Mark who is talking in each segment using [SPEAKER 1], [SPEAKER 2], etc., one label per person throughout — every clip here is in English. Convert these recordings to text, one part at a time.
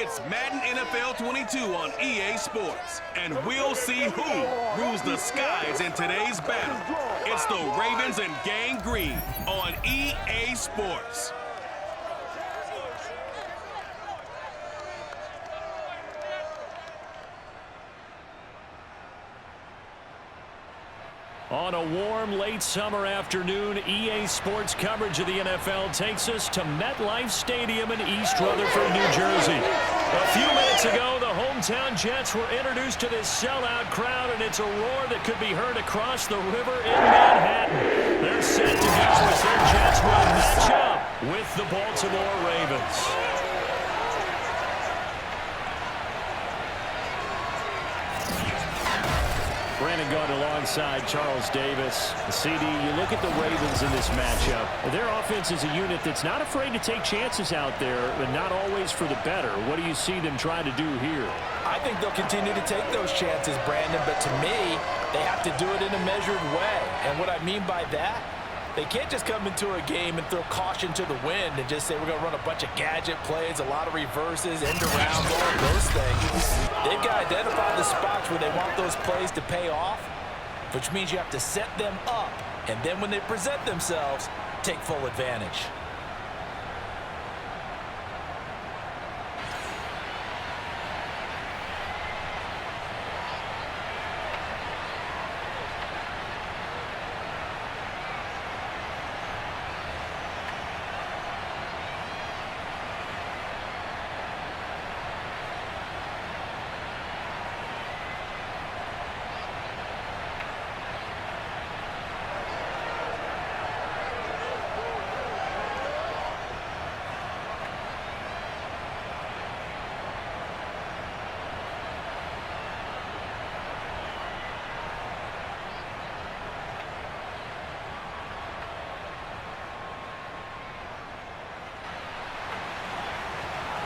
[SPEAKER 1] It's Madden NFL 22 on EA Sports, and we'll see who rules the skies in today's battle. It's the Ravens and Gang Green on EA Sports.
[SPEAKER 2] On a warm, late summer afternoon, EA Sports coverage of the NFL takes us to MetLife Stadium in East Rutherford, New Jersey. A few minutes ago, the hometown Jets were introduced to this sellout crowd, and it's a roar that could be heard across the river in Manhattan. They're set to use as their Jets will match up with the Baltimore Ravens. Brandon Gaunt alongside Charles Davis. CD, you look at the Ravens in this matchup. Their offense is a unit that's not afraid to take chances out there, but not always for the better. What do you see them trying to do here?
[SPEAKER 3] I think they'll continue to take those chances, Brandon, but to me, they have to do it in a measured way. And what I mean by that, they can't just come into a game and throw caution to the wind and just say we're going to run a bunch of gadget plays, a lot of reverses, end arounds, all of those things. They've got to identify the spots where they want those plays to pay off, which means you have to set them up, and then when they present themselves, take full advantage.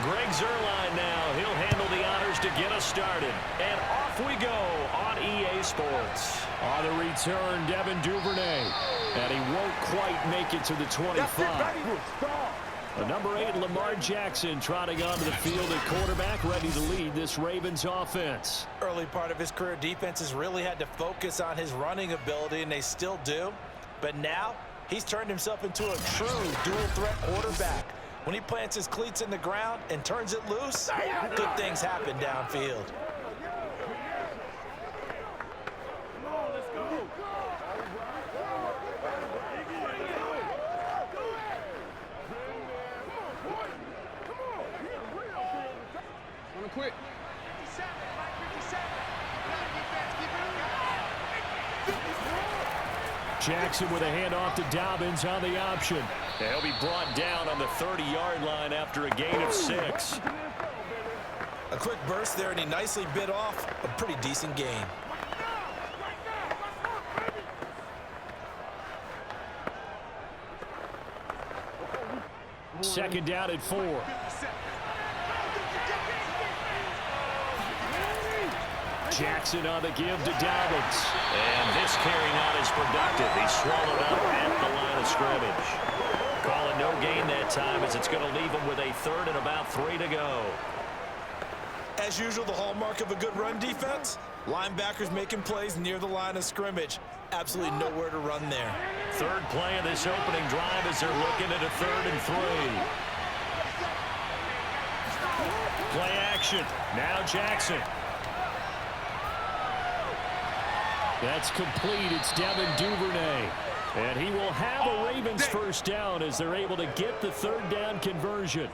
[SPEAKER 2] Greg Zuerlein now. He'll handle the honors to get us started. And off we go on EA Sports. On the return, Devin Duvernay. And he won't quite make it to the 25. The number 8, Lamar Jackson, trotting onto the field at quarterback, ready to lead this Ravens offense.
[SPEAKER 3] Early part of his career, defenses really had to focus on his running ability, and they still do. But now, he's turned himself into a true dual-threat quarterback. When he plants his cleats in the ground and turns it loose, good things happen downfield.
[SPEAKER 4] Quick.
[SPEAKER 2] Jackson with a handoff to Dobbins on the option. And he'll be brought down on the 30-yard line after a gain of 6.
[SPEAKER 3] A quick burst there, and he nicely bit off a pretty decent gain.
[SPEAKER 2] Second down at 4. Jackson on the give to Dobbins. And this carry not as productive. He's swallowed up at the line of scrimmage. Call it no gain that time, as it's going to leave him with a third and about 3 to go.
[SPEAKER 3] As usual, the hallmark of a good run defense, linebackers making plays near the line of scrimmage. Absolutely nowhere to run there.
[SPEAKER 2] Third play of this opening drive as they're looking at a 3rd and 3. Play action. Now Jackson. That's complete. It's Devin Duvernay. And he will have a Ravens first down as they're able to get the 3rd down conversion.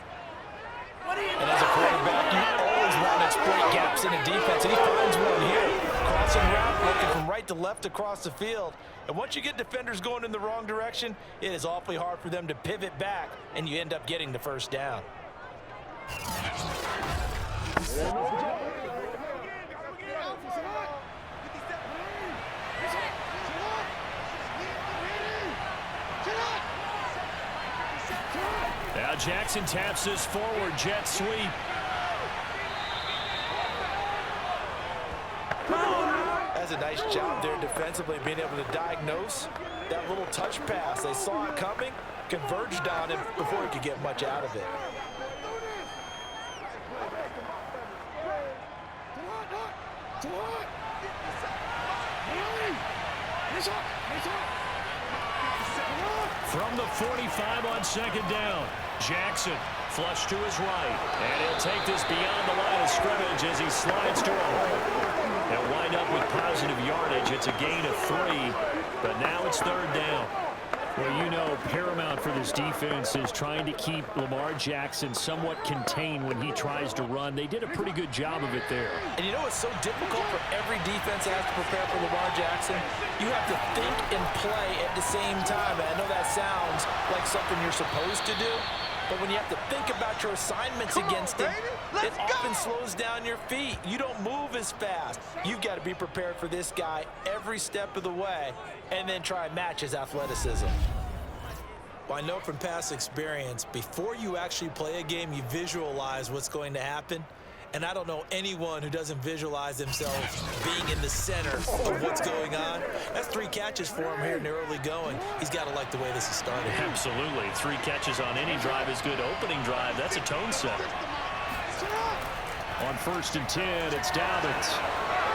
[SPEAKER 3] And as a quarterback, you always want to exploit gaps in a defense, and he finds one here. Crossing route, looking from right to left across the field. And once you get defenders going in the wrong direction, it is awfully hard for them to pivot back, and you end up getting the first down.
[SPEAKER 2] Now Jackson taps this forward, jet sweep.
[SPEAKER 3] That's a nice job there defensively, being able to diagnose that little touch pass. They saw it coming, converged on him before he could get much out of it.
[SPEAKER 2] From the 45 on second down, Jackson flush to his right, and he'll take this beyond the line of scrimmage as he slides to a hole. They'll wind up with positive yardage. It's a gain of 3, but now it's third down. Well, you know, paramount for this defense is trying to keep Lamar Jackson somewhat contained when he tries to run. They did a pretty good job of it there.
[SPEAKER 3] And you know it's so difficult for every defense that has to prepare for Lamar Jackson? You have to think and play at the same time. And I know that sounds like something you're supposed to do, but when you have to think about your assignments against him, it often slows down your feet. You don't move as fast. You've got to be prepared for this guy every step of the way and then try and match his athleticism. Well, I know from past experience, before you actually play a game, you visualize what's going to happen. And I don't know anyone who doesn't visualize themselves being in the center of what's going on. That's 3 catches for him here in the early going. He's got to like the way this is starting.
[SPEAKER 2] Absolutely. 3 catches on any drive is good. Opening drive, that's a tone setter. On 1st and 10, it's Dobbins.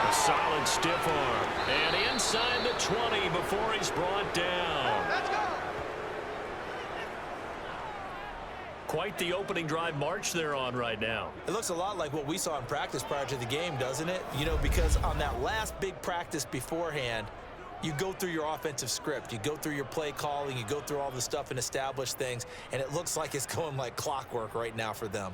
[SPEAKER 2] A solid stiff arm. And inside the 20 before he's brought down. Quite the opening drive march they're on right now.
[SPEAKER 3] It looks a lot like what we saw in practice prior to the game, doesn't it? You know, because on that last big practice beforehand, you go through your offensive script. You go through your play calling. You go through all the stuff and establish things. And it looks like it's going like clockwork right now for them.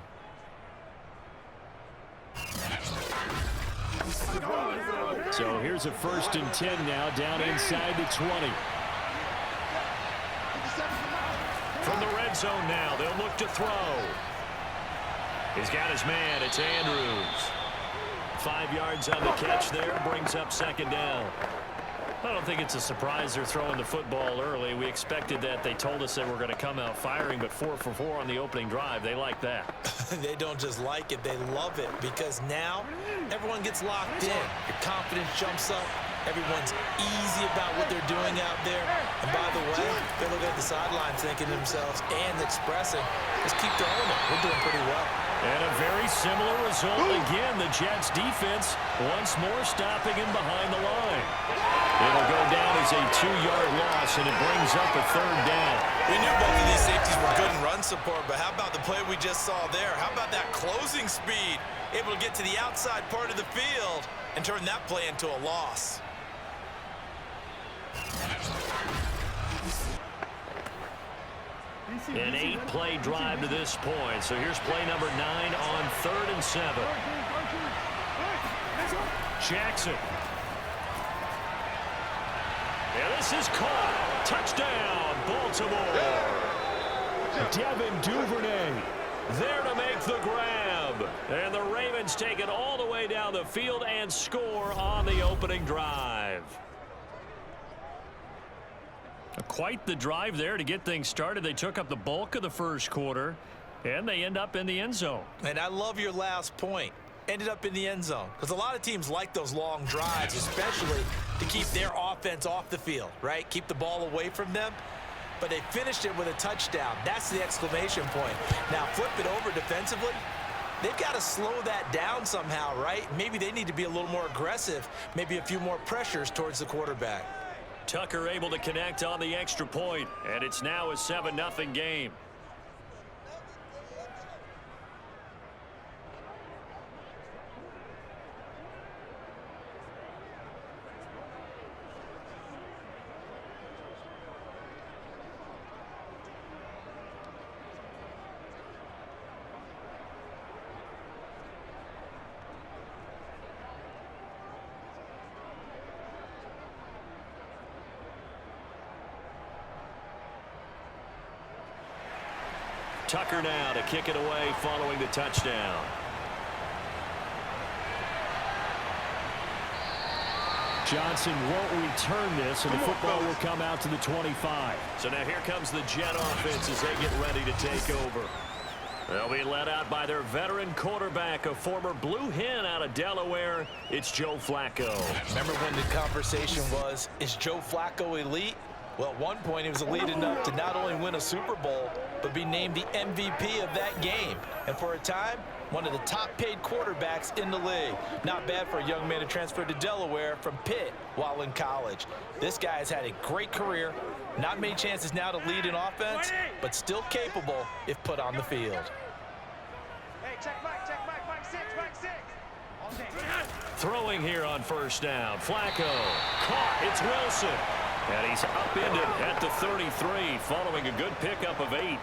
[SPEAKER 2] So here's a 1st and 10 now, down inside the 20. From the red zone now, they'll look to throw. He's got his man, it's Andrews. 5 yards on the catch there, brings up 2nd down. I don't think it's a surprise they're throwing the football early. We expected that. They told us they were going to come out firing, but 4 for 4 on the opening drive. They like that.
[SPEAKER 3] They don't just like it, they love it, because now everyone gets locked in. Your confidence jumps up. Everyone's easy about what they're doing out there. And by the way, they're looking at the sideline thinking to themselves and expressing, let's keep throwing it. We're doing pretty well.
[SPEAKER 2] And a very similar result. Again, the Jets defense once more stopping him behind the line. It'll go down as a 2-yard loss, and it brings up a 3rd down.
[SPEAKER 3] We knew both of these safeties were good in run support, but how about the play we just saw there? How about that closing speed? Able to get to the outside part of the field and turn that play into a loss.
[SPEAKER 2] An 8-play drive to this point. So here's play number 9 on 3rd and 7. Jackson. Yeah, this is caught. Touchdown, Baltimore. Devin Duvernay there to make the grab. And the Ravens take it all the way down the field and score on the opening drive. Quite the drive there to get things started. They took up the bulk of the first quarter, and they end up in the end zone.
[SPEAKER 3] And I love your last point. Ended up in the end zone. Because a lot of teams like those long drives, especially to keep their offense off the field, right? Keep the ball away from them. But they finished it with a touchdown. That's the exclamation point. Now flip it over defensively. They've got to slow that down somehow, right? Maybe they need to be a little more aggressive. Maybe a few more pressures towards the quarterback.
[SPEAKER 2] Tucker able to connect on the extra point, and it's now a 7-0 game. Tucker now to kick it away following the touchdown. Johnson won't return this, and the football will come out to the 25. So now here comes the Jet offense as they get ready to take over. They'll be led out by their veteran quarterback, a former Blue Hen out of Delaware. It's Joe Flacco.
[SPEAKER 3] Remember when the conversation was, is Joe Flacco elite? Well, at one point, he was leading up to not only win a Super Bowl, but be named the MVP of that game. And for a time, one of the top-paid quarterbacks in the league. Not bad for a young man who transferred to Delaware from Pitt while in college. This guy has had a great career. Not many chances now to lead an offense, but still capable if put on the field.
[SPEAKER 4] Hey, check back, back six.
[SPEAKER 2] Throwing here on first down. Flacco caught. It's Wilson. And he's upended at the 33 following a good pickup of 8.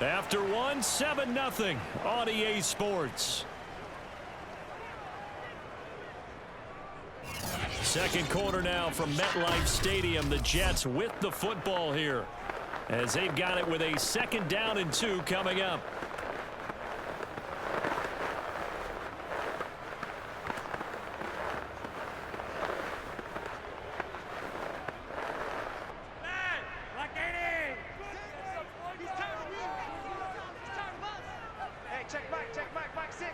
[SPEAKER 2] After one, 7-0 on EA Sports. Second quarter now from MetLife Stadium. The Jets with the football here as they've got it with a 2nd down and 2 coming up.
[SPEAKER 4] Back six.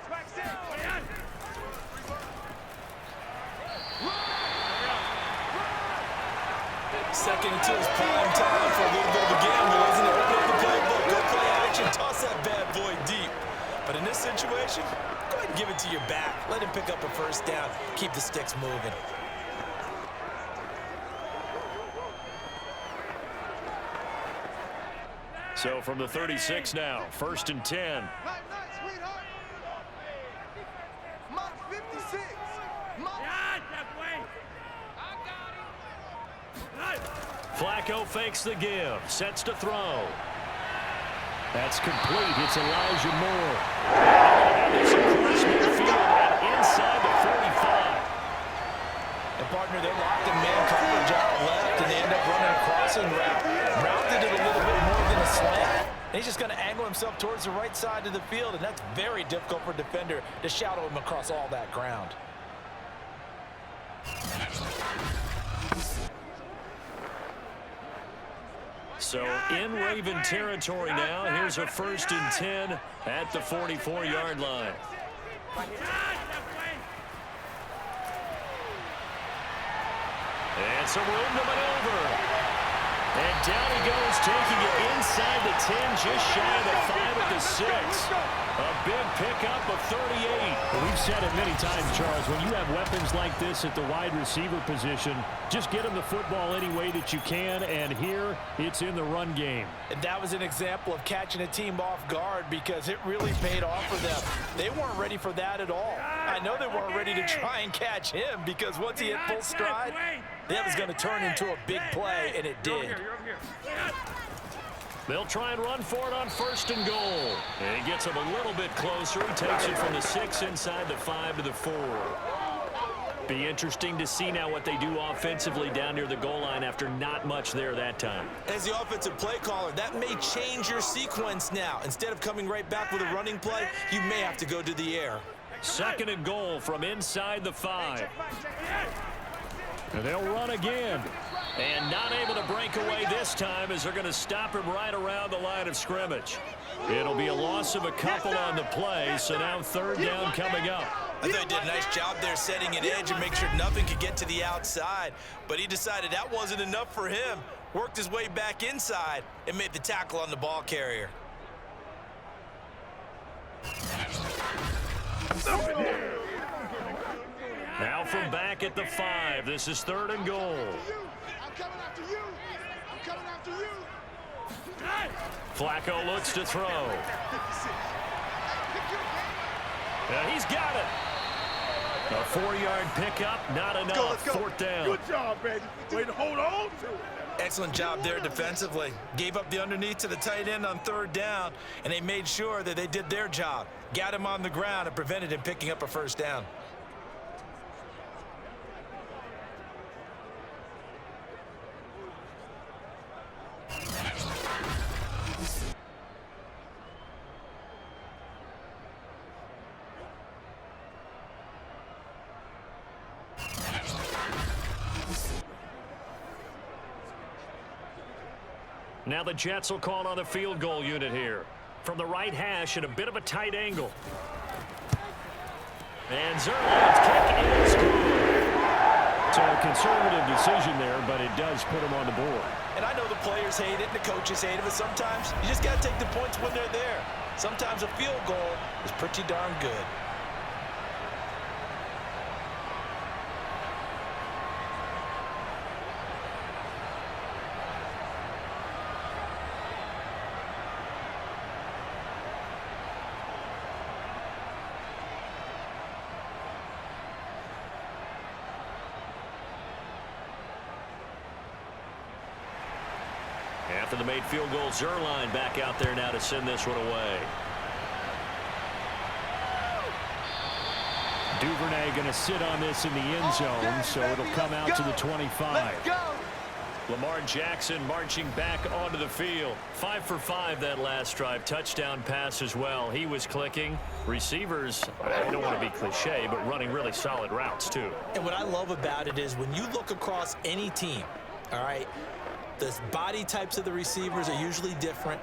[SPEAKER 3] 2nd and 2 is prime time for a little bit of a gamble, isn't it? Open up the playbook, go play action, toss that bad boy deep. But in this situation, go ahead and give it to your back. Let him pick up a first down. Keep the sticks moving.
[SPEAKER 2] So from the 36 now, 1st and 10. Flacco fakes the give, sets to throw. That's complete. It's Elijah Moore. It's across midfield and inside the 45.
[SPEAKER 3] And partner, they're locked in man coverage out left, and they end up running a crossing route. Rounded it a little bit more than a slant. And he's just going to angle himself towards the right side of the field, and that's very difficult for a defender to shadow him across all that ground.
[SPEAKER 2] So in Raven territory now. Here's a 1st and 10 at the 44-yard line. And some room to maneuver. And down he goes, taking it inside the 10, just shy of the 5 at the 6. A big pickup of 38.
[SPEAKER 5] Well, we've said it many times, Charles, when you have weapons like this at the wide receiver position, just get them the football any way that you can, and here it's in the run game.
[SPEAKER 3] And that was an example of catching a team off guard because it really paid off for them. They weren't ready for that at all. I know they weren't ready to try and catch him because once he hit full stride, that was going to turn into a big play, and it did.
[SPEAKER 2] They'll try and run for it on 1st and goal. And he gets him a little bit closer. He takes it from the 6 inside the 5 to the 4. Be interesting to see now what they do offensively down near the goal line after not much there that time.
[SPEAKER 3] As the offensive play caller, that may change your sequence now. Instead of coming right back with a running play, you may have to go to the air.
[SPEAKER 2] 2nd and goal from inside the 5. And they'll run again. And not able to break away this time as they're going to stop him right around the line of scrimmage. It'll be a loss of a couple on the play, so now 3rd down coming up.
[SPEAKER 3] I thought he did a nice job there setting an edge and make sure nothing could get to the outside. But he decided that wasn't enough for him. Worked his way back inside and made the tackle on the ball carrier.
[SPEAKER 2] Now from back at the 5, this is 3rd and goal. Flacco looks to throw. He's got it. A 4-yard pickup, not enough. 4th down.
[SPEAKER 4] Good job, baby. Way to hold on to it.
[SPEAKER 3] Excellent job there defensively. Gave up the underneath to the tight end on 3rd down, and they made sure that they did their job. Got him on the ground and prevented him picking up a 1st down.
[SPEAKER 2] Now the Jets will call on the field goal unit here. From the right hash at a bit of a tight angle. And Zerline's kick is good. So a conservative decision there, but it does put him on the board.
[SPEAKER 3] And I know the players hate it and the coaches hate it, but sometimes you just got to take the points when they're there. Sometimes a field goal is pretty darn good.
[SPEAKER 2] After the made field goal, Zerline back out there now to send this one away.
[SPEAKER 5] Duvernay going to sit on this in the end zone, so it'll come out to the 25.
[SPEAKER 2] Lamar Jackson marching back onto the field. 5 for 5 that last drive. Touchdown pass as well. He was clicking. Receivers, I don't want to be cliche, but running really solid routes too.
[SPEAKER 3] And what I love about it is when you look across any team, all right, the body types of the receivers are usually different.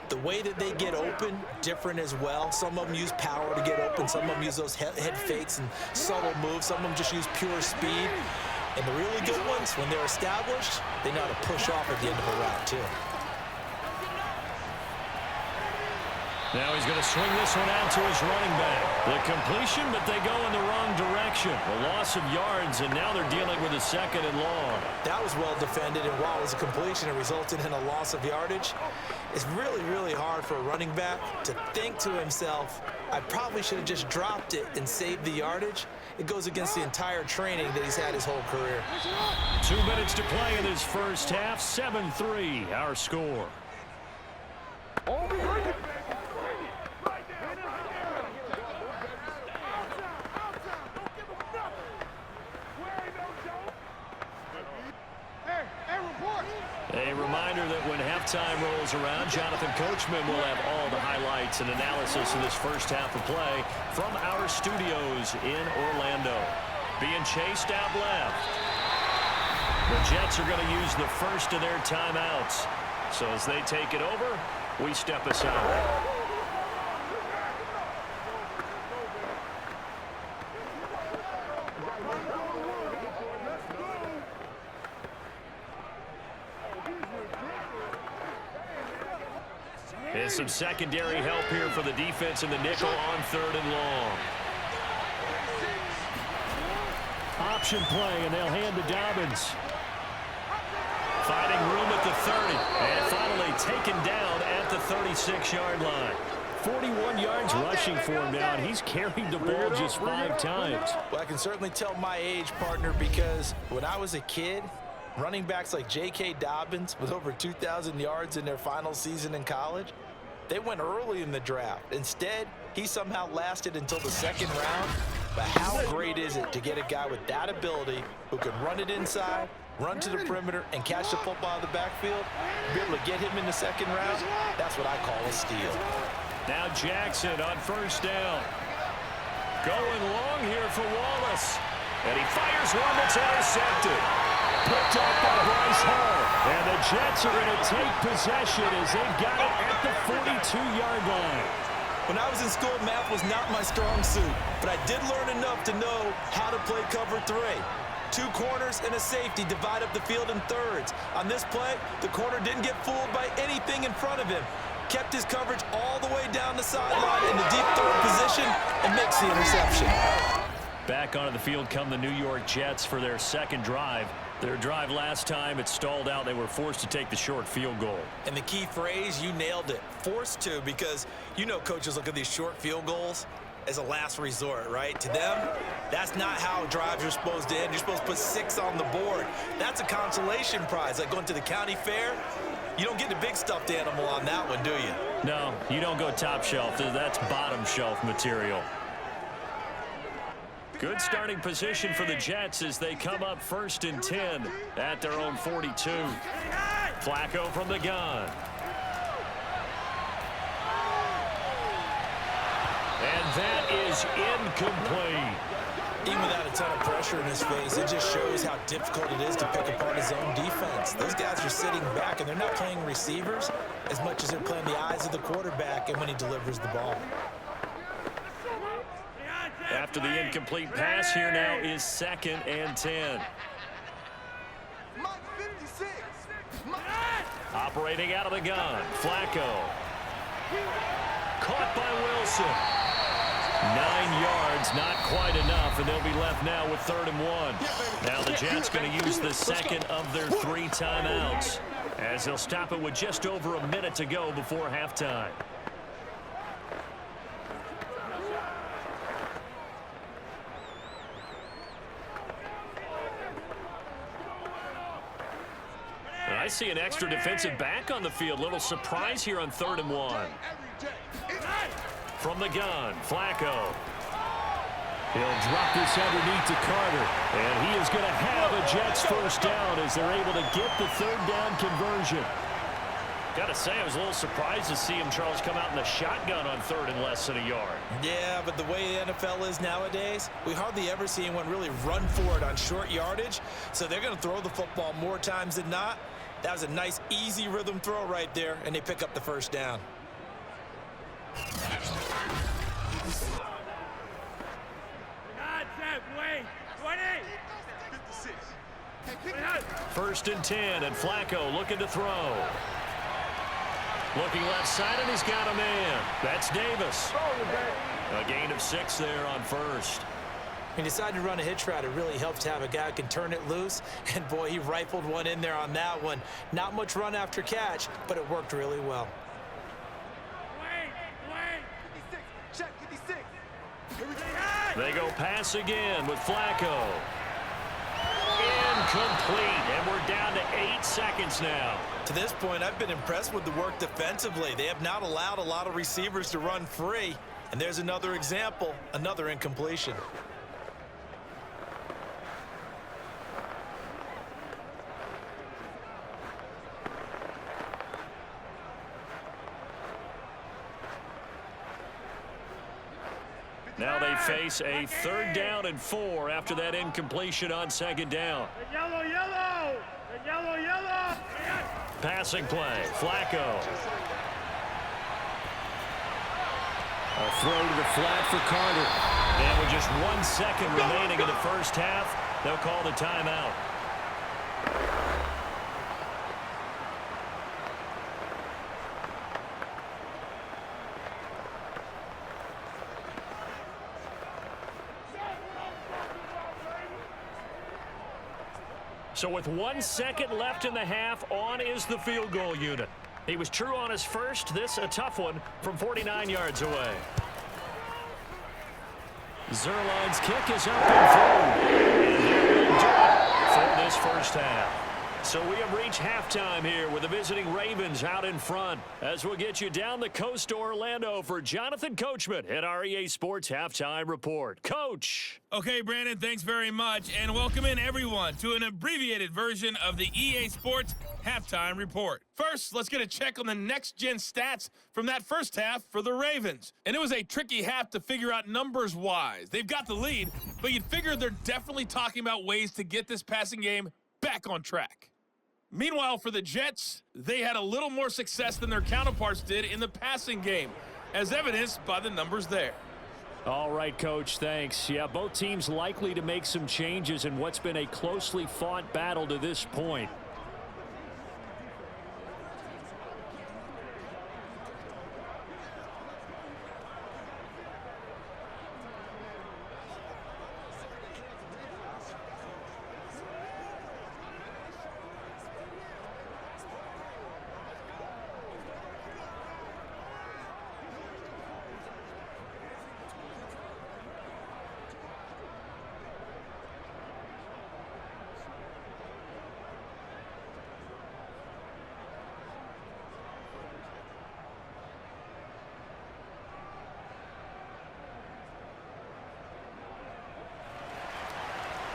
[SPEAKER 3] The way that they get open, different as well. Some of them use power to get open. Some of them use those head fakes and subtle moves. Some of them just use pure speed. And the really good ones, when they're established, they know how to push off at the end of a route, too.
[SPEAKER 2] Now he's going to swing this one out to his running back. The completion, but they go in the wrong direction. A loss of yards, and now they're dealing with a 2nd and long.
[SPEAKER 3] That was well defended, and while it was a completion, it resulted in a loss of yardage. It's really, really hard for a running back to think to himself, I probably should have just dropped it and saved the yardage. It goes against the entire training that he's had his whole career.
[SPEAKER 2] 2 minutes to play in this first half. 7-3, our score. A reminder that when halftime rolls around, Jonathan Coachman will have all the highlights and analysis of this first half of play from our studios in Orlando. Being chased out left. The Jets are going to use the first of their timeouts. So as they take it over, we step aside. And some secondary help here for the defense in the nickel on 3rd and long.
[SPEAKER 5] Option play, and they'll hand to Dobbins.
[SPEAKER 2] Finding room at the 30, and finally taken down at the 36-yard line.
[SPEAKER 5] 41 yards rushing for him now, and he's carried the ball just 5 times.
[SPEAKER 3] Well, I can certainly tell my age, partner, because when I was a kid, running backs like J.K. Dobbins with over 2,000 yards in their final season in college, they went early in the draft. Instead, he somehow lasted until the 2nd round. But how great is it to get a guy with that ability who can run it inside, run to the perimeter, and catch the football in the backfield? Be able to get him in the 2nd round, that's what I call a steal.
[SPEAKER 2] Now Jackson on 1st down. Going long here for Wallace. And he fires one that's intercepted.
[SPEAKER 5] Picked up by Bryce Hall. And the Jets are going to take possession as they've got it at the 42-yard line.
[SPEAKER 3] When I was in school, math was not my strong suit, but I did learn enough to know how to play cover 3. 2 corners and a safety divide up the field in thirds. On this play, the corner didn't get fooled by anything in front of him. Kept his coverage all the way down the sideline in the deep third position and makes the interception.
[SPEAKER 2] Back onto the field come the New York Jets for their 2nd drive. Their drive last time, it stalled out. They were forced to take the short field goal.
[SPEAKER 3] And the key phrase, you nailed it, forced to, because you know coaches look at these short field goals as a last resort, right? To them, that's not how drives are supposed to end. You're supposed to put 6 on the board. That's a consolation prize, like going to the county fair. You don't get the big stuffed animal on that one, do you?
[SPEAKER 2] No, you don't go top shelf. That's bottom shelf material. Good starting position for the Jets as they come up 1st and 10 at their own 42. Flacco from the gun. And that is incomplete.
[SPEAKER 3] Even without a ton of pressure in his face, it just shows how difficult it is to pick apart his own defense. Those guys are sitting back, and they're not playing receivers as much as they're playing the eyes of the quarterback and when he delivers the ball.
[SPEAKER 2] After the incomplete pass, here now is 2nd and 10. Operating out of the gun, Flacco. Caught by Wilson. 9 yards, not quite enough, and they'll be left now with 3rd and 1. Now the Jets going to use the second of their 3 timeouts, as they'll stop it with just over a minute to go before halftime. I see an extra defensive back on the field. Little surprise here on 3rd and 1. From the gun, Flacco. He'll drop this underneath to Carter. And he is going to have a Jets first down as they're able to get the 3rd down conversion. Got to say, I was a little surprised to see him, Charles, come out in the shotgun on 3rd and less than a yard.
[SPEAKER 3] Yeah, but the way the NFL is nowadays, we hardly ever see anyone really run for it on short yardage. So they're going to throw the football more times than not. That was a nice, easy rhythm throw right there, and they pick up the first down.
[SPEAKER 2] First and 10, and Flacco looking to throw. Looking left side, and he's got a man. That's Davis. A gain of 6 there on first.
[SPEAKER 3] He decided to run a hitch route. It really helps to have a guy who can turn it loose. And, boy, he rifled one in there on that one. Not much run after catch, but it worked really well.
[SPEAKER 2] They go pass again with Flacco. Incomplete, and we're down to 8 seconds now.
[SPEAKER 3] To this point, I've been impressed with the work defensively. They have not allowed a lot of receivers to run free. And there's another example, another incompletion.
[SPEAKER 2] Now they face a 3rd down and 4 after that incompletion on 2nd down.
[SPEAKER 4] Yellow, yellow! Yellow, yellow!
[SPEAKER 2] Passing play, Flacco. A throw to the flat for Carter. And with just 1 second remaining in the first half, they'll call the timeout. So with 1 second left in the half, on is the field goal unit. He was true on his first. This a tough one from 49 yards away. Zerline's kick is up and through. And there will do it for this first half. So we have reached halftime here with the visiting Ravens out in front, as we'll get you down the coast to Orlando for Jonathan Coachman at our EA Sports Halftime Report. Coach.
[SPEAKER 6] Okay, Brandon, thanks very much, and welcome in everyone to an abbreviated version of the EA Sports Halftime Report. First, let's get a check on the next-gen stats from that first half for the Ravens. And it was a tricky half to figure out numbers-wise. They've got the lead, but you'd figure they're definitely talking about ways to get this passing game back on track. Meanwhile, for the Jets, they had a little more success than their counterparts did in the passing game, as evidenced by the numbers there.
[SPEAKER 2] All right, Coach, thanks. Yeah, both teams likely to make some changes in what's been a closely fought battle to this point.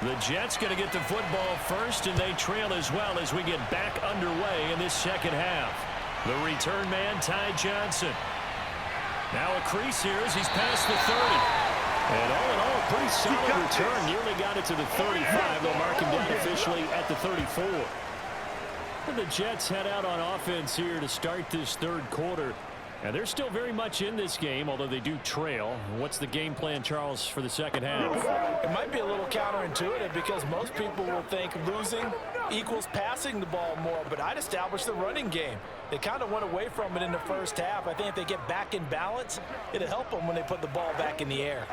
[SPEAKER 2] The Jets going to get the football first, and they trail as well as we get back underway in this second half. The return man, Ty Johnson. Now a crease here as he's past the 30.
[SPEAKER 5] And all in all, a pretty solid return. Nearly got it to the 35. They'll mark him down officially at the 34. And the Jets head out on offense here to start this third quarter. And they're still very much in this game, although they do trail. What's the game plan, Charles, for the second half?
[SPEAKER 3] It might be a little counterintuitive because most people will think losing equals passing the ball more, but I'd establish the running game. They kind of went away from it in the first half. I think if they get back in balance, it'll help them when they put the ball back in the air.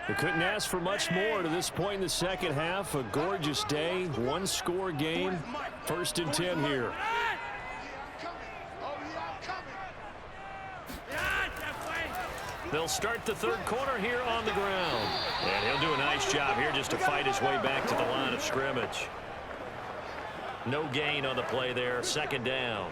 [SPEAKER 5] They couldn't ask for much more to this point in the second half. A gorgeous day, one-score game. 1st and 10 here. They'll start the third quarter here on the ground. And he'll do a nice job here just to fight his way back to the line of scrimmage. No gain on the play there, 2nd down.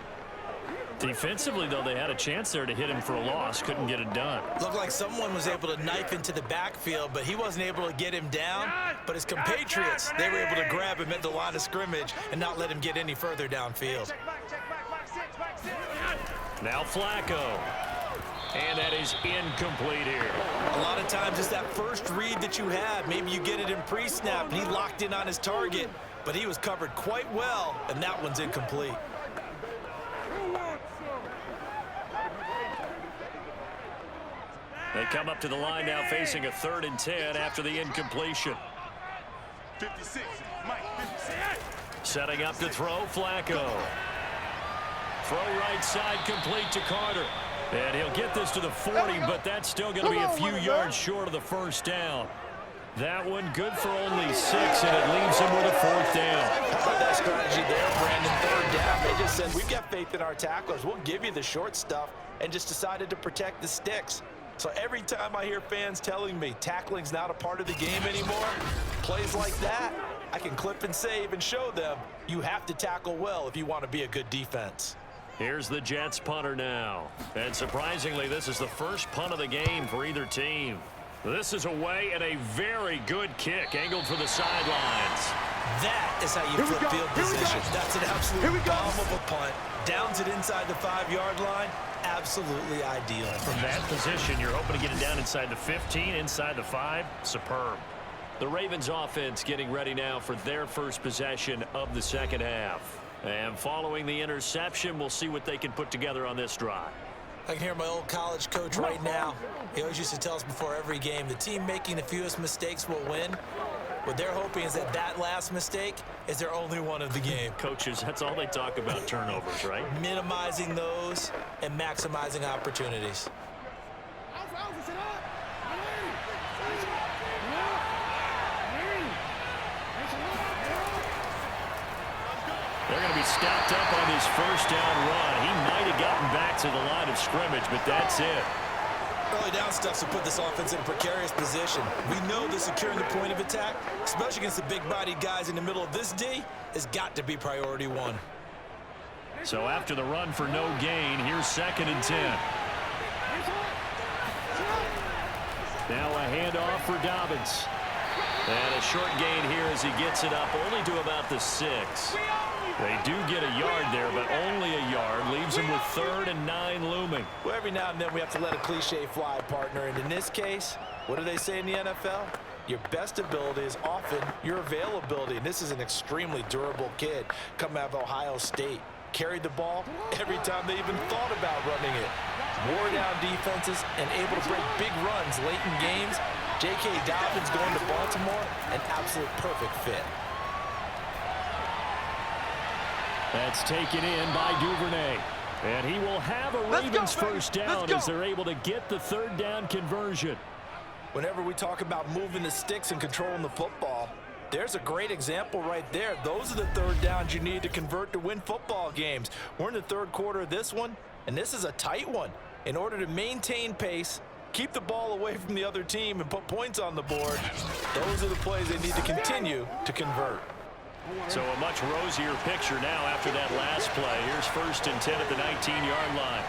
[SPEAKER 5] Defensively, though, they had a chance there to hit him for a loss. Couldn't get it done.
[SPEAKER 3] Looked like someone was able to knife into the backfield, but he wasn't able to get him down. But his compatriots, they were able to grab him at the line of scrimmage and not let him get any further downfield.
[SPEAKER 5] Now Flacco. And that is incomplete here.
[SPEAKER 3] A lot of times it's that first read that you have. Maybe you get it in pre-snap, and he locked in on his target, but he was covered quite well, and that one's incomplete.
[SPEAKER 5] They come up to the line now facing a 3rd and 10 after the incompletion.
[SPEAKER 1] 56, Mike, 56.
[SPEAKER 5] Setting up to throw, Flacco. Throw right side complete to Carter. And he'll get this to the 40, but that's still going to be a few yards short of the 1st down. That one good for only 6, and it leaves him with a 4th down.
[SPEAKER 3] How about that strategy there, Brandon? 3rd down. They just said, we've got faith in our tacklers. We'll give you the short stuff, and just decided to protect the sticks. So every time I hear fans telling me tackling's not a part of the game anymore, plays like that, I can clip and save and show them you have to tackle well if you want to be a good defense.
[SPEAKER 5] Here's the Jets punter now. And surprisingly, this is the first punt of the game for either team. This is away and a very good kick angled for the sidelines.
[SPEAKER 3] That is how you flip field position. That's an absolute bomb of a punt. Downs it inside the 5-yard line. Absolutely ideal.
[SPEAKER 5] From that position, you're hoping to get it down inside the 15, inside the 5. Superb. The Ravens offense getting ready now for their first possession of the second half. And following the interception, we'll see what they can put together on this drive.
[SPEAKER 3] I can hear my old college coach right now. He always used to tell us before every game, the team making the fewest mistakes will win. What they're hoping is that that last mistake is their only one of the game.
[SPEAKER 5] Coaches, that's all they talk about, turnovers, right?
[SPEAKER 3] Minimizing those and maximizing opportunities.
[SPEAKER 5] They're going to be stacked up on this 1st down run. He might have gotten back to the line of scrimmage, but that's it.
[SPEAKER 3] Early down stuff to put this offense in a precarious position. We know that securing the point of attack, especially against the big-bodied guys in the middle of this D, has got to be priority 1.
[SPEAKER 5] So after the run for no gain, here's 2nd and 10. Now a handoff for Dobbins. And a short gain here as he gets it up only to about the 6. They do get a yard there, but only a yard. Leaves him with 3rd and 9 looming.
[SPEAKER 3] Well, every now and then we have to let a cliche fly, partner. And in this case, what do they say in the NFL? Your best ability is often your availability. And this is an extremely durable kid coming out of Ohio State. Carried the ball every time they even thought about running it. Wore down defenses and able to break big runs late in games. J.K. Dobbins going to Baltimore, an absolute perfect fit.
[SPEAKER 5] That's taken in by Duvernay. And he will have a Ravens 1st down as they're able to get the 3rd down conversion.
[SPEAKER 3] Whenever we talk about moving the sticks and controlling the football, there's a great example right there. Those are the 3rd downs you need to convert to win football games. We're in the 3rd quarter of this one, and this is a tight one. In order to maintain pace, keep the ball away from the other team, and put points on the board, those are the plays they need to continue to convert.
[SPEAKER 5] So a much rosier picture now after that last play. Here's 1st and 10 at the 19-yard line.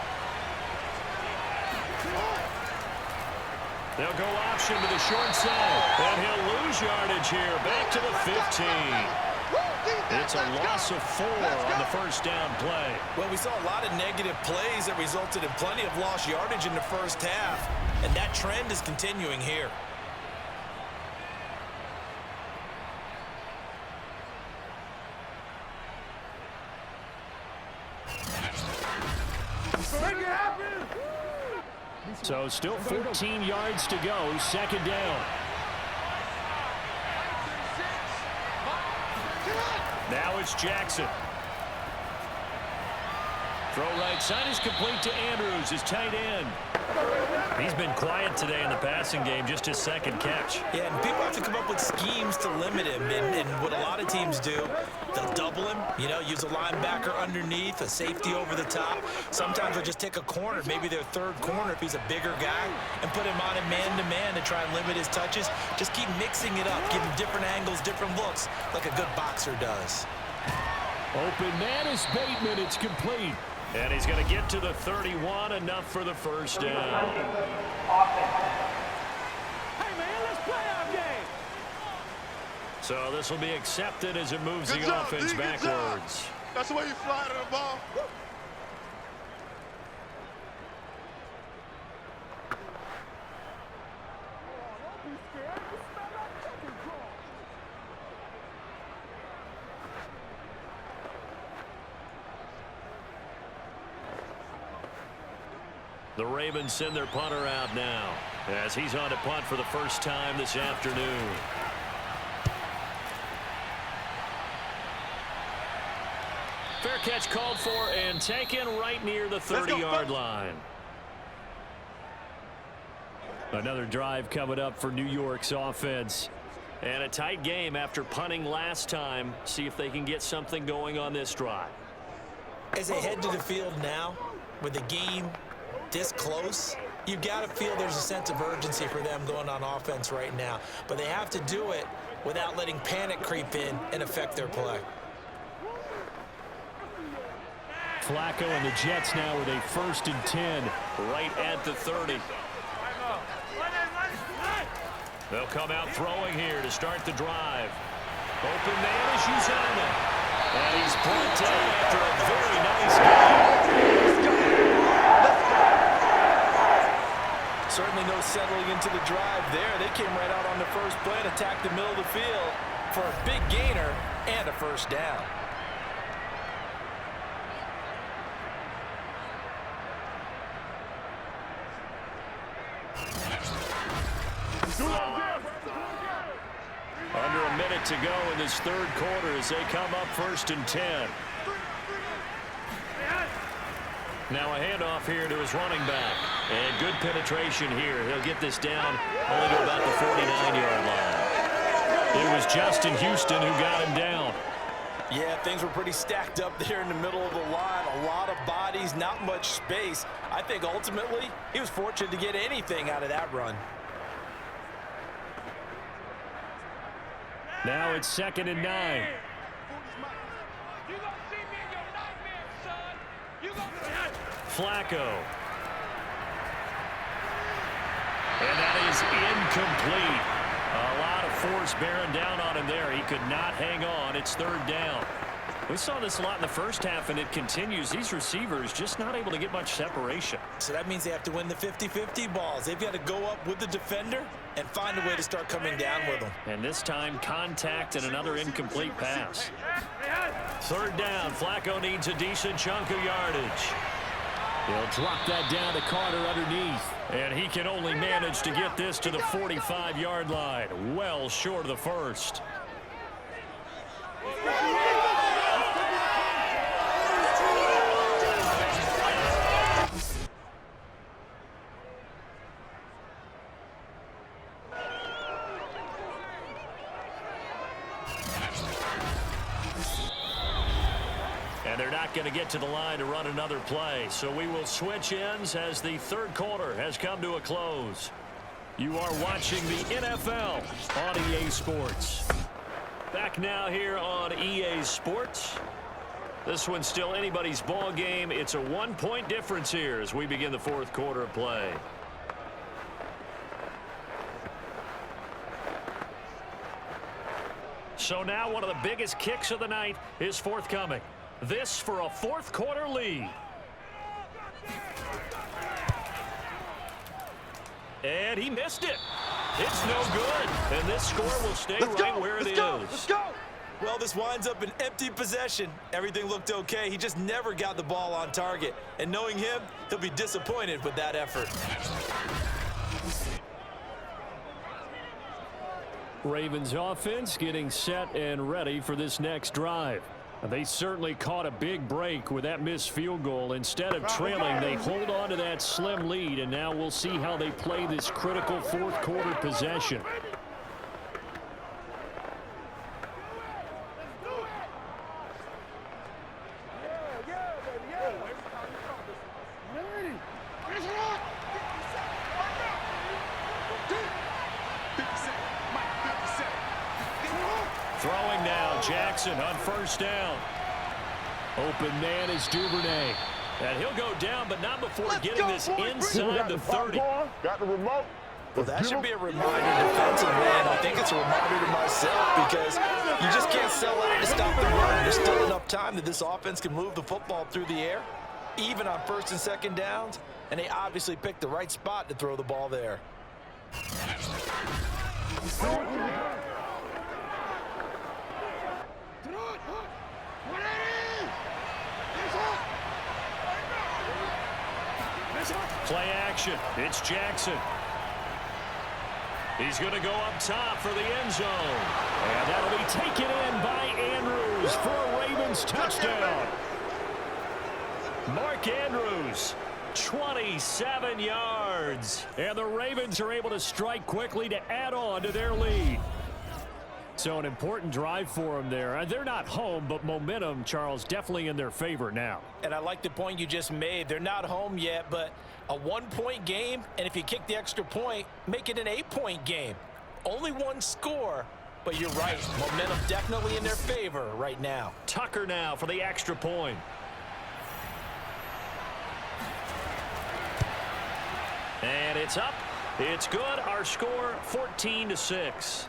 [SPEAKER 5] They'll go option to the short side, and he'll lose yardage here. Back to the 15. It's a loss of 4 on the 1st down play.
[SPEAKER 3] Well, we saw a lot of negative plays that resulted in plenty of lost yardage in the 1st half. and that trend is continuing here.
[SPEAKER 2] So still 14 yards to go, second down. Now it's Jackson. Throw right side is complete to Andrews, his tight end. He's been quiet today in the passing game, just his second catch.
[SPEAKER 3] Yeah, and people have to come up with schemes to limit him. And what a lot of teams do, they'll double him, use a linebacker underneath, a safety over the top. Sometimes they'll just take a corner, maybe their third corner if he's a bigger guy, and put him on a man-to-man to try and limit his touches. Just keep mixing it up, give him different angles, different looks, like a good boxer does.
[SPEAKER 2] Open man is Bateman. It's complete. And he's going to get to the 31, enough for the first down.
[SPEAKER 4] Hey, man, let's play our game.
[SPEAKER 2] So this will be accepted as it moves the offense backwards.
[SPEAKER 7] That's the way you fly to the ball.
[SPEAKER 2] The Ravens send their punter out now as he's on to punt for the first time this afternoon. Fair catch called for and taken right near the 30-yard line. Another drive coming up for New York's offense. And a tight game after punting last time. See if they can get something going on this drive.
[SPEAKER 3] As they head to the field now, with the game this close, you've got to feel there's a sense of urgency for them going on offense right now. But they have to do it without letting panic creep in and affect their play.
[SPEAKER 2] Flacco and the Jets now with a 1st and 10 right at the 30. They'll come out throwing here to start the drive. Open man is Uzama. And he's brought down after a very nice game.
[SPEAKER 3] Certainly no settling into the drive there. They came right out on the first play and attacked the middle of the field for a big gainer and a first down.
[SPEAKER 2] Under a minute to go in this third quarter as they come up 1st and 10. Now a handoff here to his running back. And good penetration here. He'll get this down only to about the 49-yard line. It was Justin Houston who got him down.
[SPEAKER 3] Yeah, things were pretty stacked up there in the middle of the line. A lot of bodies, not much space. I think ultimately he was fortunate to get anything out of that run.
[SPEAKER 2] Now it's 2nd and 9. Flacco. And that is incomplete. A lot of force bearing down on him there. He could not hang on. It's 3rd down. We saw this a lot in the first half, and it continues. These receivers just not able to get much separation.
[SPEAKER 3] So that means they have to win the 50-50 balls. They've got to go up with the defender and find a way to start coming down with them.
[SPEAKER 2] And this time, contact and another incomplete pass. 3rd down. Flacco needs a decent chunk of yardage. He'll drop that down to Carter underneath. And he can only manage to get this to the 45-yard line. Well short of the first. And they're not going to get to the line to run another play. So we will switch ends as the third quarter has come to a close. You are watching the NFL on EA Sports. Back now here on EA Sports. This one's still anybody's ball game. It's a 1-point difference here as we begin the fourth quarter of play. So now one of the biggest kicks of the night is forthcoming. This for a fourth quarter lead. And he missed it. It's no good. And this score will stay right where it is.
[SPEAKER 4] Let's go.
[SPEAKER 3] Well, this winds up an empty possession. Everything looked okay. He just never got the ball on target. And knowing him, he'll be disappointed with that effort.
[SPEAKER 2] Ravens offense getting set and ready for this next drive. They certainly caught a big break with that missed field goal. Instead of trailing, they hold on to that slim lead, and now we'll see how they play this critical fourth quarter possession. Throwing now, Jackson on first down. Open man is Duvernay. And he'll go down, but not before getting this inside the 30.
[SPEAKER 7] Got the remote.
[SPEAKER 3] Well, that should be a reminder defensively, and I think it's a reminder to myself because you just can't sell out to stop the run. There's still enough time that this offense can move the football through the air, even on first and second downs, and they obviously picked the right spot to throw the ball there.
[SPEAKER 2] Play action. It's Jackson. He's going to go up top for the end zone. And that'll be taken in by Andrews for a Ravens touchdown. Mark Andrews, 27 yards. And the Ravens are able to strike quickly to add on to their lead. So an important drive for them there. They're not home, but momentum, Charles, definitely in their favor now.
[SPEAKER 3] And I like the point you just made. They're not home yet, but a one-point game, and if you kick the extra point, make it an 8-point game. Only one score, but you're right. Momentum definitely in their favor right now.
[SPEAKER 2] Tucker now for the extra point. And it's up. It's good. Our score, 14-6.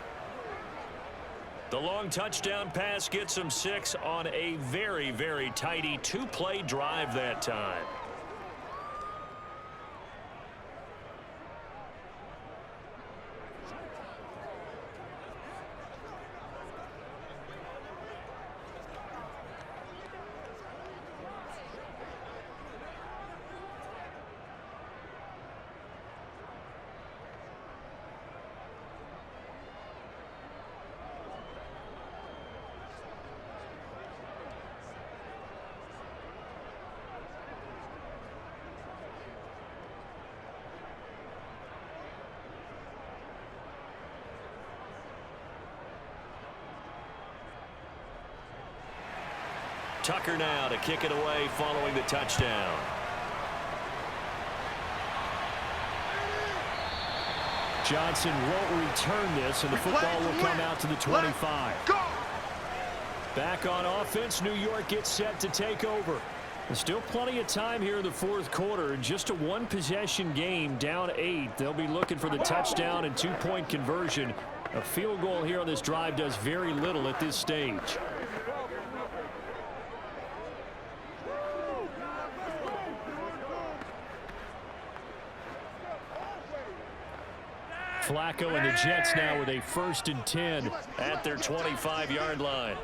[SPEAKER 2] The long touchdown pass gets them 6 on a very, very tidy two-play drive that time. Tucker now to kick it away following the touchdown. Johnson won't return this, and the football will come out to the 25. Back on offense, New York gets set to take over. There's still plenty of time here in the fourth quarter. Just a one-possession game, down 8. They'll be looking for the touchdown and two-point conversion. A field goal here on this drive does very little at this stage. Flacco and the Jets now with a 1st and 10 at their 25-yard line.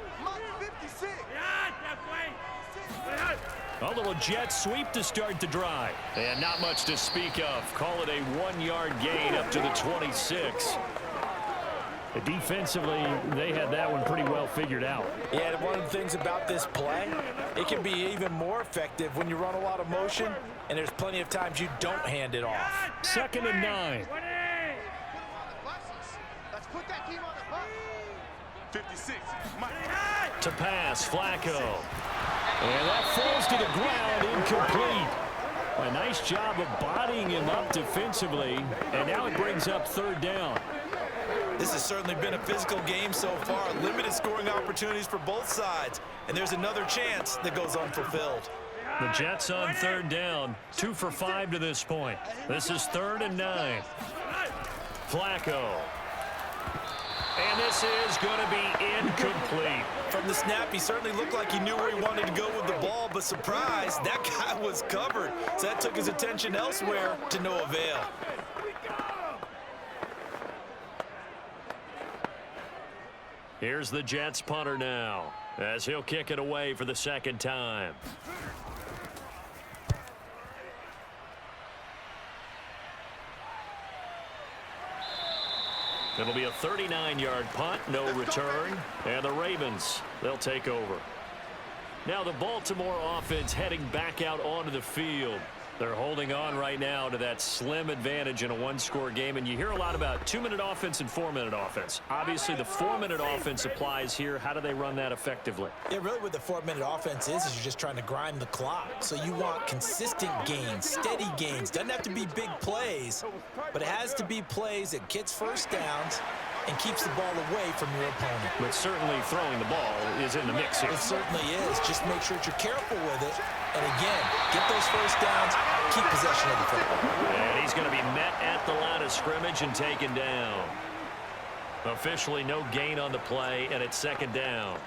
[SPEAKER 2] A little jet sweep to start the drive. And not much to speak of. Call it a 1-yard gain up to the 26. Defensively, they had that one pretty well figured out.
[SPEAKER 3] Yeah, one of the things about this play, it can be even more effective when you run a lot of motion, and there's plenty of times you don't hand it off.
[SPEAKER 2] 2nd and 9.
[SPEAKER 4] Put that team on the bus.
[SPEAKER 7] 56.
[SPEAKER 2] To pass, Flacco. And that falls to the ground, incomplete. A nice job of bodying him up defensively, and now it brings up 3rd down.
[SPEAKER 3] This has certainly been a physical game so far. Limited scoring opportunities for both sides, and there's another chance that goes unfulfilled.
[SPEAKER 2] The Jets on 3rd down, 2 for 5 to this point. This is 3rd and 9. Flacco. And this is going to be incomplete.
[SPEAKER 3] From the snap, he certainly looked like he knew where he wanted to go with the ball, but surprise, that guy was covered. So that took his attention elsewhere to no avail.
[SPEAKER 2] Here's the Jets punter now, as he'll kick it away for the second time. It'll be a 39-yard punt, no return, and the Ravens, they'll take over. Now the Baltimore offense heading back out onto the field. They're holding on right now to that slim advantage in a one-score game, and you hear a lot about 2-minute offense and 4-minute offense. Obviously, the 4-minute offense applies here. How do they run that effectively?
[SPEAKER 3] Yeah, really what the 4-minute offense is you're just trying to grind the clock. So you want consistent gains, steady gains. Doesn't have to be big plays, but it has to be plays that gets first downs and keeps the ball away from your opponent.
[SPEAKER 2] But certainly throwing the ball is in the mix here.
[SPEAKER 3] It certainly is. Just make sure that you're careful with it. And again, get those first downs, keep possession of the football.
[SPEAKER 2] And he's going to be met at the line of scrimmage and taken down. Officially no gain on the play, and it's second down.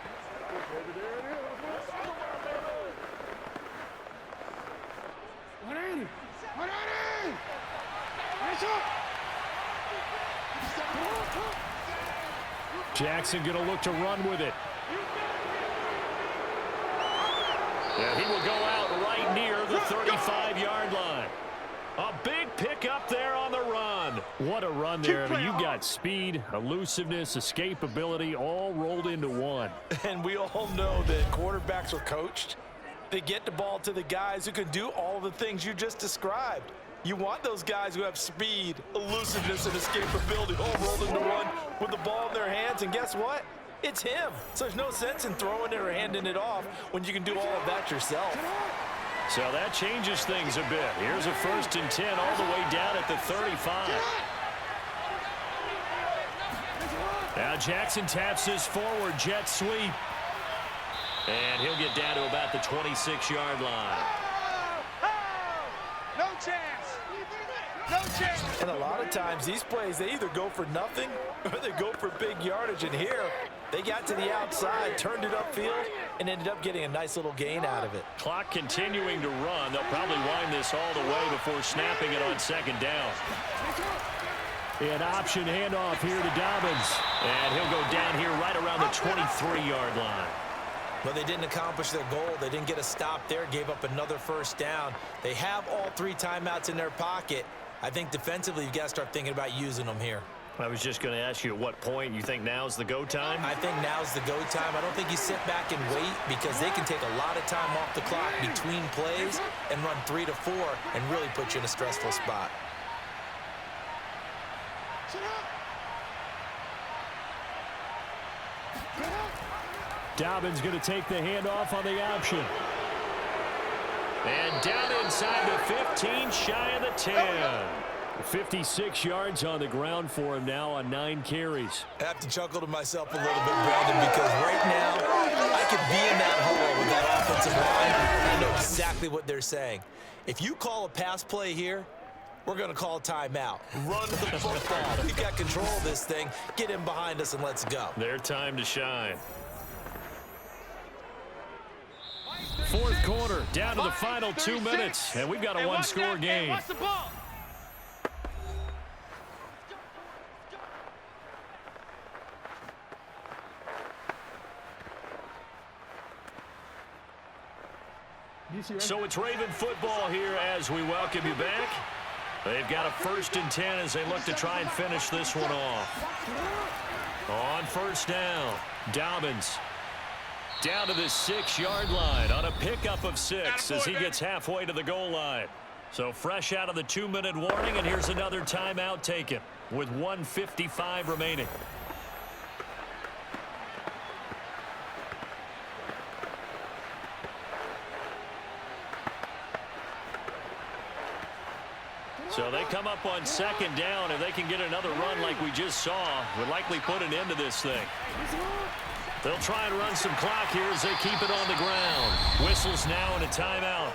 [SPEAKER 2] Jackson going to look to run with it. And he will go out right near the 35-yard line. A big pickup there on the run. What a run there. I mean, you've got speed, elusiveness, escapability all rolled into one.
[SPEAKER 3] And we all know that quarterbacks are coached. They get the ball to the guys who can do all the things you just described. You want those guys who have speed, elusiveness, and escapability all rolled into one with the ball in their hands. And guess what? It's him. So there's no sense in throwing it or handing it off when you can do all of that yourself.
[SPEAKER 2] So that changes things a bit. Here's a 1st and 10 all the way down at the 35. Now Jackson taps this forward jet sweep. And he'll get down to about the 26-yard line.
[SPEAKER 4] No chance. No chance.
[SPEAKER 3] And a lot of times these plays, they either go for nothing or they go for big yardage. And here, they got to the outside, turned it upfield, and ended up getting a nice little gain out of it.
[SPEAKER 2] Clock continuing to run. They'll probably wind this all the way before snapping it on second down. An option handoff here to Dobbins. And he'll go down here right around the 23-yard line.
[SPEAKER 3] But they didn't accomplish their goal. They didn't get a stop there, gave up another first down. They have all 3 timeouts in their pocket. I think defensively you've got to start thinking about using them here.
[SPEAKER 2] I was just going to ask you at what point you think now's the go time?
[SPEAKER 3] I think now's the go time. I don't think you sit back and wait because they can take a lot of time off the clock between plays and run 3 to 4 and really put you in a stressful spot.
[SPEAKER 2] Dobbins going to take the handoff on the option. And down inside the 15, shy of the 10. 56 yards on the ground for him now on 9 carries.
[SPEAKER 3] I have to chuckle to myself a little bit, Brandon, because right now I could be in that hole with that offensive line, and I know exactly what they're saying. If you call a pass play here, we're going to call a timeout. Run the football. We've got control of this thing. Get in behind us and let's go.
[SPEAKER 2] Their time to shine. 4th quarter, down to the final 2 minutes, and we've got a one-score game.
[SPEAKER 4] Watch the ball.
[SPEAKER 2] So it's Raven football here as we welcome you back. They've got a 1st and 10 as they look to try and finish this one off. On 1st down, Dobbins down to the 6-yard line on a pickup of 6 as he gets halfway to the goal line. So fresh out of the 2-minute warning, and here's another timeout taken with 1:55 remaining. So they come up on 2nd down. If they can get another run like we just saw, would likely put an end to this thing. They'll try and run some clock here as they keep it on the ground. Whistles now and a timeout.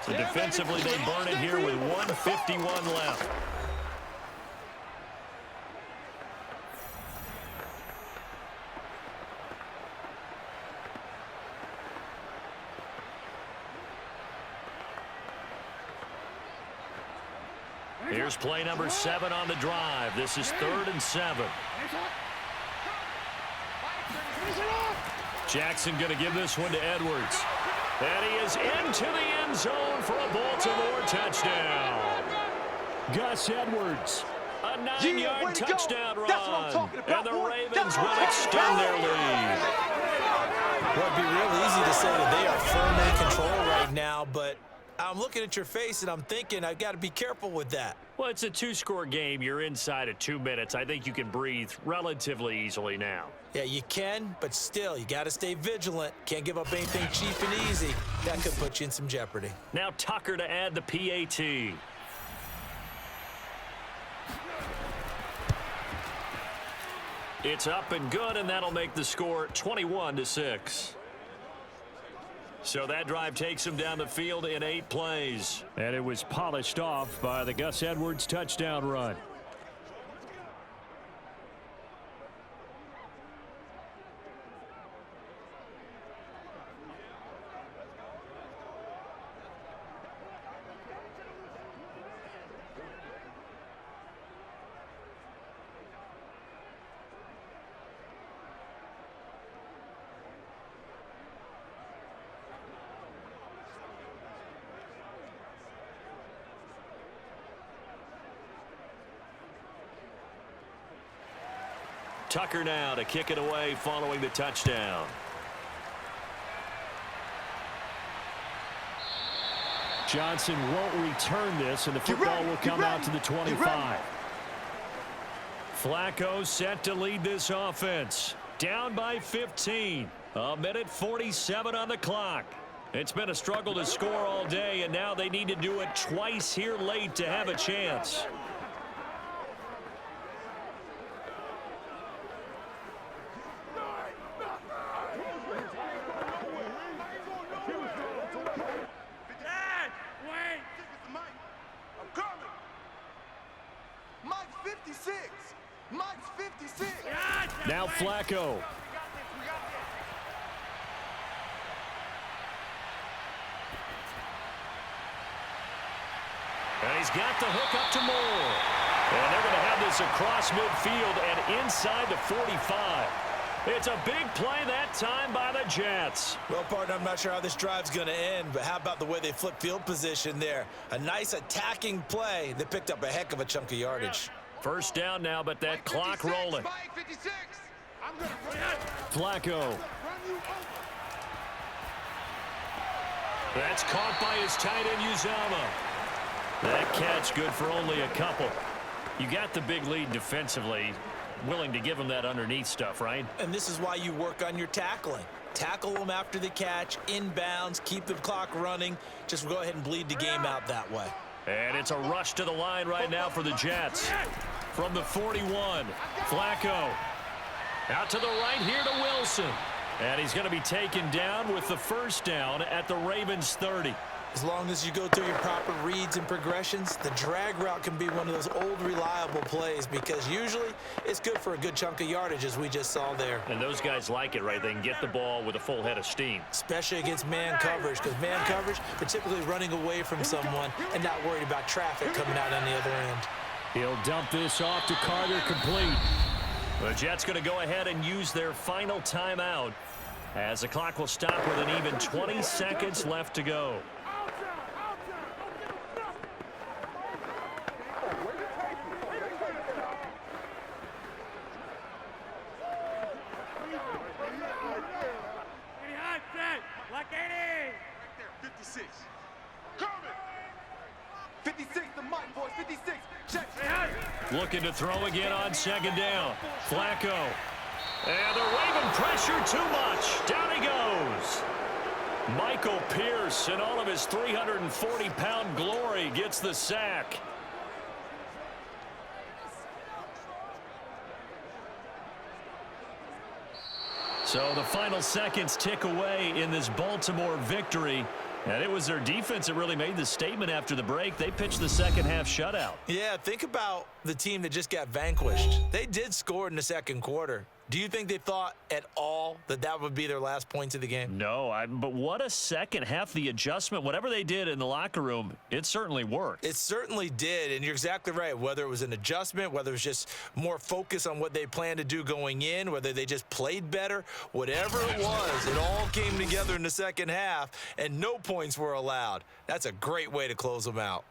[SPEAKER 2] So defensively, they burn it here with 1:51 left. Here's play number 7 on the drive. This is 3rd and 7. Jackson going to give this one to Edwards. And he is into the end zone for a Baltimore touchdown. Gus Edwards, a 9-yard touchdown run. And the Ravens will extend their lead.
[SPEAKER 3] Well, it'd be real easy to say that they are firmly in control right now, but I'm looking at your face and I'm thinking I've got to be careful with that.
[SPEAKER 2] Well, it's a 2-score game. You're inside of 2 minutes. I think you can breathe relatively easily now.
[SPEAKER 3] Yeah, you can, but still, you got to stay vigilant. Can't give up anything cheap and easy. That could put you in some jeopardy.
[SPEAKER 2] Now Tucker to add the PAT. It's up and good, and that'll make the score 21-6. So that drive takes him down the field in 8 plays. And it was polished off by the Gus Edwards touchdown run. Tucker now to kick it away following the touchdown. Johnson won't return this, and the football will come out to the 25. Flacco set to lead this offense. Down by 15. A minute 47 on the clock. It's been a struggle to score all day, and now they need to do it twice here late to have a chance. Now Flacco. And he's got the hook up to Moore. And they're going to have this across midfield and inside the 45. It's a big play that time by the Jets.
[SPEAKER 3] Well, partner, I'm not sure how this drive's going to end, but how about the way they flip field position there? A nice attacking play. They picked up a heck of a chunk of yardage.
[SPEAKER 2] First down now, but that clock rolling. Flacco. That's caught by his tight end, Uzama. That catch good for only a couple. You got the big lead defensively. Willing to give him that underneath stuff, right?
[SPEAKER 3] And this is why you work on your tackling. Tackle them after the catch, inbounds, keep the clock running. Just go ahead and bleed the game out that way.
[SPEAKER 2] And it's a rush to the line right now for the Jets. From the 41, Flacco. Out to the right here to Wilson. And he's going to be taken down with the first down at the Ravens 30.
[SPEAKER 3] As long as you go through your proper reads and progressions, the drag route can be one of those old reliable plays because usually it's good for a good chunk of yardage as we just saw there.
[SPEAKER 2] And those guys like it, right? They can get the ball with a full head of steam.
[SPEAKER 3] Especially against man coverage, because man coverage, particularly running away from someone and not worried about traffic coming out on the other end.
[SPEAKER 2] He'll dump this off to Carter, complete. The Jets going to go ahead and use their final timeout as the clock will stop with an even 20 seconds left to go. Looking to throw again on second down. Flacco. And the Raven pressure too much. Down he goes. Michael Pierce, in all of his 340-pound glory, gets the sack. So the final seconds tick away in this Baltimore victory. And it was their defense that really made the statement after the break. They pitched the second half shutout.
[SPEAKER 3] Yeah, think about the team that just got vanquished. They did score in the second quarter. Do you think they thought at all that that would be their last points of the game?
[SPEAKER 2] No, but what a second half. The adjustment, whatever they did in the locker room, it certainly worked.
[SPEAKER 3] It certainly did, and you're exactly right. Whether it was an adjustment, whether it was just more focus on what they planned to do going in, whether they just played better, whatever it was, it all came together in the second half, and no points were allowed. That's a great way to close them out.